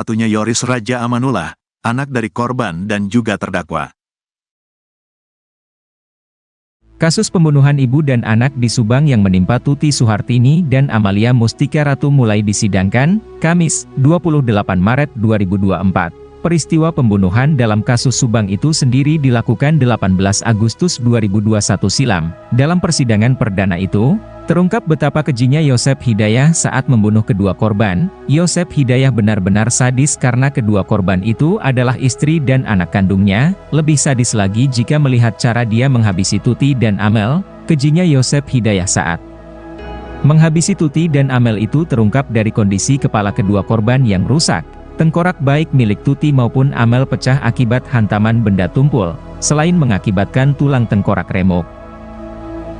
satunya Yoris Raja Amanullah, anak dari korban dan juga terdakwa. Kasus pembunuhan ibu dan anak di Subang yang menimpa Tuti Suhartini dan Amalia Mustika Ratu mulai disidangkan, Kamis, 28 Maret 2024. Peristiwa pembunuhan dalam kasus Subang itu sendiri dilakukan 18 Agustus 2021 silam. Dalam persidangan perdana itu, terungkap betapa kejinya Yosep Hidayah saat membunuh kedua korban. Yosep Hidayah benar-benar sadis karena kedua korban itu adalah istri dan anak kandungnya. Lebih sadis lagi jika melihat cara dia menghabisi Tuti dan Amel. Kejinya Yosep Hidayah saat menghabisi Tuti dan Amel itu terungkap dari kondisi kepala kedua korban yang rusak. Tengkorak baik milik Tuti maupun Amel pecah akibat hantaman benda tumpul, selain mengakibatkan tulang tengkorak remuk.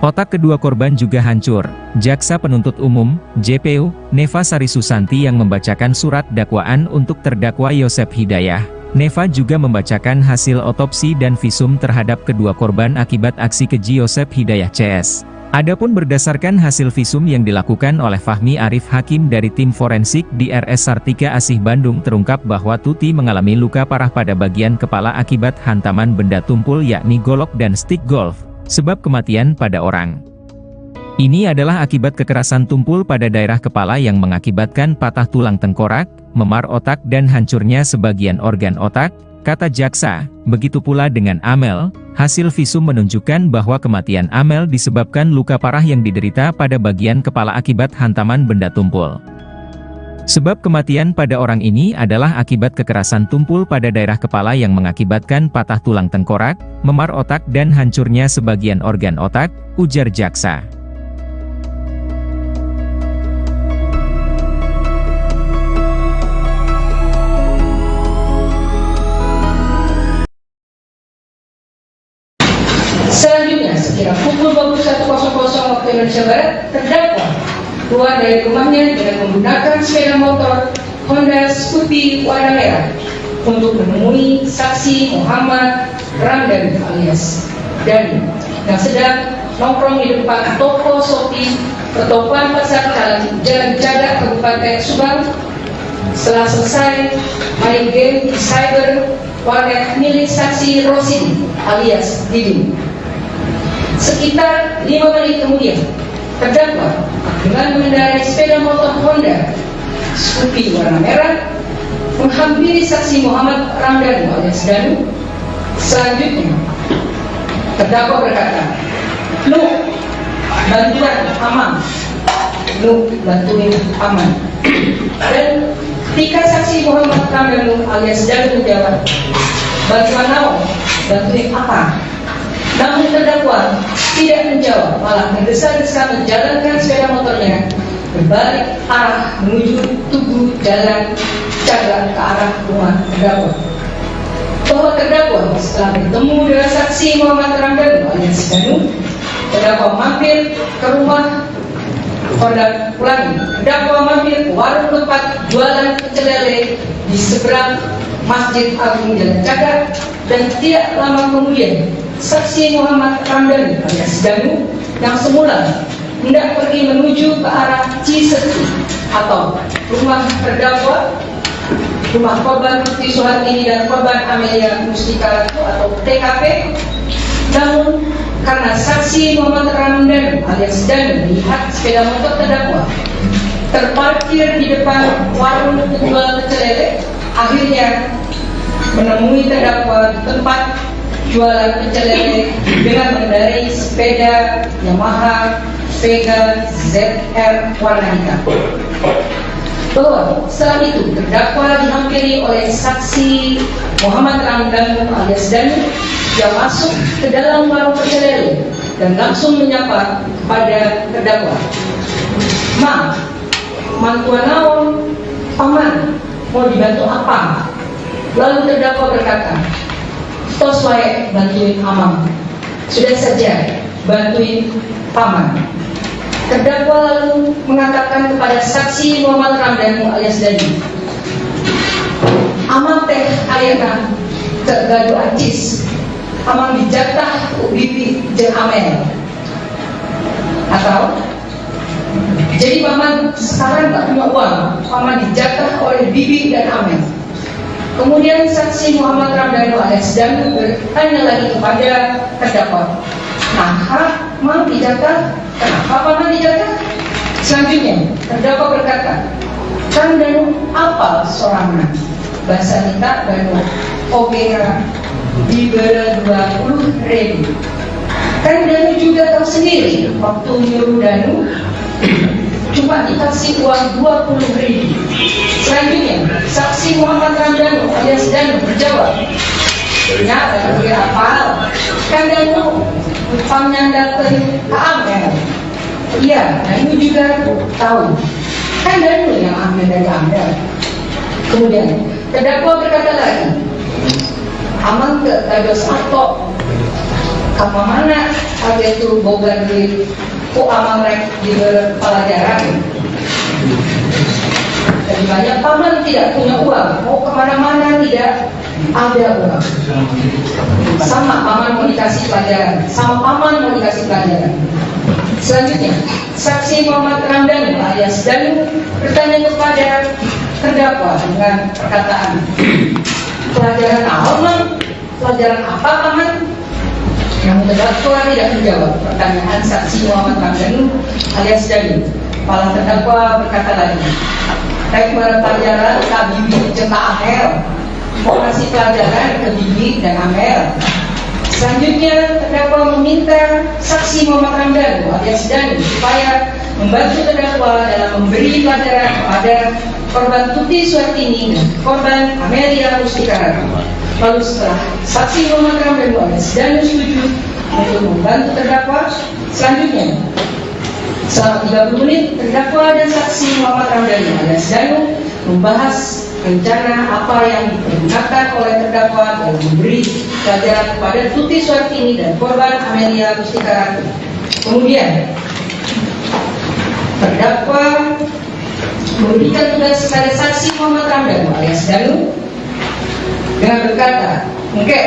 Otak kedua korban juga hancur. Jaksa Penuntut Umum, JPU, Neva Sari Susanti yang membacakan surat dakwaan untuk terdakwa Yosep Hidayah. Neva juga membacakan hasil otopsi dan visum terhadap kedua korban akibat aksi keji Yosep Hidayah CS. Adapun berdasarkan hasil visum yang dilakukan oleh Fahmi Arif Hakim dari tim forensik di RS Sartika Asih Bandung terungkap bahwa Tuti mengalami luka parah pada bagian kepala akibat hantaman benda tumpul yakni golok dan stik golf, sebab kematian pada orang ini adalah akibat kekerasan tumpul pada daerah kepala yang mengakibatkan patah tulang tengkorak, memar otak dan hancurnya sebagian organ otak, kata jaksa. Begitu pula dengan Amel, hasil visum menunjukkan bahwa kematian Amel disebabkan luka parah yang diderita pada bagian kepala akibat hantaman benda tumpul. Sebab kematian pada orang ini adalah akibat kekerasan tumpul pada daerah kepala yang mengakibatkan patah tulang tengkorak, memar otak dan hancurnya sebagian organ otak, ujar jaksa. Selanjutnya, sekira pukul 21.00 waktu Indonesia Barat, terdakwa keluar dari rumahnya dengan menggunakan sepeda motor Honda Scoopy warna merah untuk menemui saksi Muhammad Ramdan alias Dani yang sedang nongkrong di depan toko Shopee pertokohan pasar Jalan Jagat Kabupaten Subang. Setelah selesai main game di cyber warnet milik saksi Rosidi alias Didi. Sekitar 5 menit kemudian, terdakwa dengan mengendarai sepeda motor Honda Scoopy warna merah menghampiri saksi Muhammad Ramdan alias Danu. Selanjutnya, terdakwa berkata, "Lu bantuan aman, lu bantuin aman." Dan ketika saksi Muhammad Ramdan alias Danu menjawab, "Bantuan naon? Bantuin apa?" Namun terdakwa tidak menjawab, malah tergesa-gesa menjalankan sepeda motornya berbalik arah menuju Tugu Jalan Jagat ke arah rumah terdakwa. Bahwa terdakwa setelah bertemu dengan saksi Muhammad Ramdan alias Danu, terdakwa mampir ke rumah Honda Ulangi. Terdakwa mampir ke warung tempat jualan pecel lele di seberang Masjid Agung Jalan Jagat, dan tidak lama kemudian saksi Muhammad Ramdan alias Danu yang semula hendak pergi menuju ke arah Cisetu atau rumah terdakwa, rumah korban Tuti Suhartini dan korban Amalia Mustika Ratu atau TKP, namun karena saksi Muhammad Ramdan alias Danu melihat sepeda motor terdakwa terparkir di depan warung penjual pecel lele, akhirnya menemui terdakwa di tempat jualan pecel lele dengan mengendarai sepeda Yamaha Vega ZR warna hitam. Bahwa setelah itu terdakwa dihampiri oleh saksi Muhammad Ramdan alias Danu yang masuk ke dalam warung pecel lele dan langsung menyapa pada terdakwa, "Ma, mantuan naon, paman, mau dibantu apa?" Lalu terdakwa berkata, "Tos wae bantuin amang, sudah saja bantuin paman." Terdakwa lalu mengatakan kepada saksi Muhammad Ramdan alias Dani, "Amang teh ayeuna ke gaduh acis, amang dijatah bibi jeung Amel." Atau Jadi paman sekarang nggak punya uang, paman dijatah oleh bibi dan Amel. Kemudian saksi Muhammad Ramdhanu alias Danu bertanya lagi kepada terdakwa, nah paman dijatah, kenapa paman dijatah? Selanjutnya terdakwa berkata, kan Danu apal sorangan bahasa minta Danu Opera diberi 20.000. Kan Danu juga tahu sendiri waktu nyuruh Danu cuma dikasih uang 20.000. Selanjutnya saksi Muhammad Ramdhanu alias Danu berjawab, ya Danu apal, kan Danu upamnya datang ke Amel. Iya, Danu juga tahu, kan Danu yang ambil dari Amel. Kemudian terdakwa berkata lagi, aman ke dados atau kamu mana ada itu boga duit kok aman rek di pelajaran. Jadi banyak paman tidak punya uang, mau kemana-mana tidak ada uang. Sama paman mau dikasih pelajaran, sama paman mau dikasih pelajaran. Selanjutnya saksi Muhammad Ramdhanu alias Danu bertanya kepada terdakwa dengan perkataan, pelajaran apa man? Pelajaran apa paman? Yang terdakwa tidak menjawab pertanyaan saksi Muhammad Ramdhanu alias Danu. Kepala terdakwa berkata lagi, rek pelajaran ke bibi jeung ka Amel, mau kasih pelajaran ke bibi dan Amel. Selanjutnya terdakwa meminta saksi Muhammad Ramdhanu alias Danu supaya membantu terdakwa dalam memberi pelajaran kepada korban Tuti Suhartini dan korban Amelia Mustika. Lalu setelah saksi Muhammad Ramdhanu alias Danu setuju untuk membantu terdakwa, selanjutnya selama 30 menit terdakwa dan saksi Muhammad Ramdhanu alias Danu membahas rencana apa yang dipergunakan oleh terdakwa dalam memberi pelajaran kepada Tuti Suhartini dan korban Amelia Mustika. Kemudian terdakwa memberikan tugas kepada saksi Muhammad Ramdhanu alias Danu dengan berkata, oke,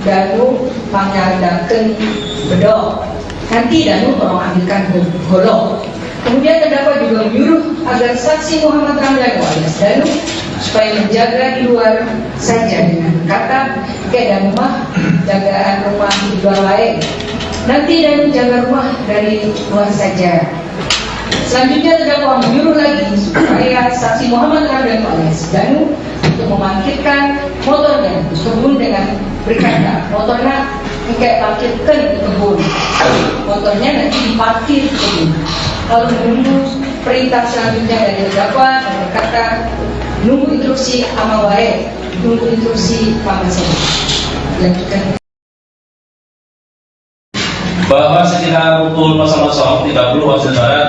Danu mengadakan bedok, nanti Danu tolong ambilkan golok. Kemudian terdakwa juga menyuruh agar saksi Muhammad Ramdhanu alias Danu supaya menjaga di luar saja dengan berkata, oke Danu mah jagaan rumah di luar lain, nanti Danu jaga rumah dari luar saja. Selanjutnya terdakwa menyuruh lagi supaya saksi Muhammad Ramdhanu alias Danu untuk memarkirkan motornya di kebun dengan berkata, motornya kayak parkirkan di kebun, motornya nanti diparkir di kebun. Lalu menunggu perintah selanjutnya dari terdakwa dan berkata, nunggu instruksi amal wae, nunggu instruksi pangasan. Lanjutkan. Bahwa sekitar pukul 00.30 waktu Indonesia Barat,